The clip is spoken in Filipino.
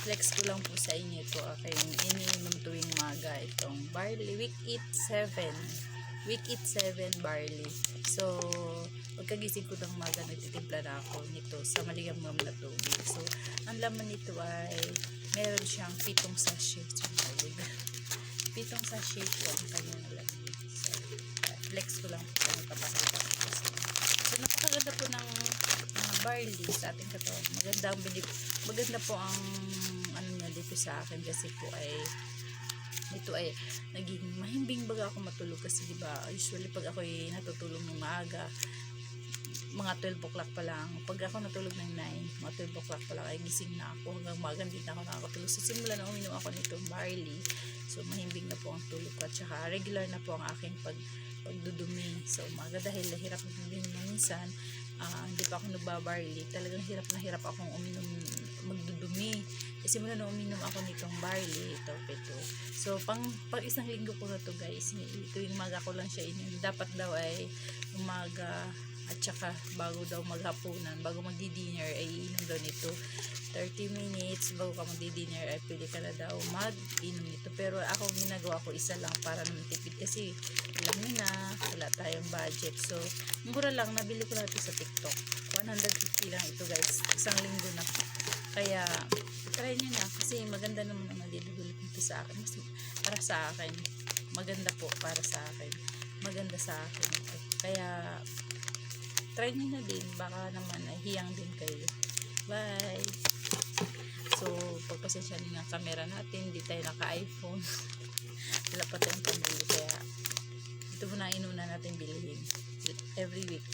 flex ko lang po sa inyo ito aking iniinom tuwing maga, itong barley week eat 7 barley. So pagkagising ko ng maga, nagtitimpla na ako nito sa maligamgam na tubig. So ang laman nito ay meron siyang 7 sachet. So, 7 sachet po ang kanyang laman. So flex ko lang po ang kapakita ko. So napakaganda po ng barley sa ating katawan. Maganda po ang ano niya dito sa akin, kasi po ay ito ay naging mahimbing baga ako matulog, kasi diba usually pag ako ay natutulog ng maaga, mga 12 o'clock pa lang, pag ako natulog ng 9, mga 12 o'clock pa lang ay gising na ako, hanggang maga din na ako nakakatulog. So simula na uminom ako nitong barley, so mahimbing na po ang tulog ko, at saka regular na po ang aking pagdudumi sa umaga, dahil hirap din minsan, hindi pa ako nagbabarley, talagang hirap na hirap akong magdudumi. Kasi mula na uminom ako nitong barley, ito. So pag isang linggo ko na to guys, tuwing umaga ko lang siya inom. Dapat daw ay umaga at saka bago daw maghapunan, bago magdi-dinner ay inom daw nito. 30 minutes bago ka magdi-dinner ay pili ka na daw mag-inom nito. Pero ako ginagawa ko isa lang para naman tipid, kasi alam nyo na wala tayong budget. So mura lang, nabili ko na ito sa TikTok, 150 lang ito guys, isang linggo na. Kaya try nyo na, kasi maganda naman ang naliligulit nito sa akin. Mas para sa akin, maganda po para sa akin, maganda sa akin ito. Kaya try nyo na din, baka naman ay hiyang din kayo. Bye! So pagpasensya nyo ng camera natin, hindi tayo naka-iPhone. Wala pa tayong pambili, kaya ito muna inuna natin bilhin every week.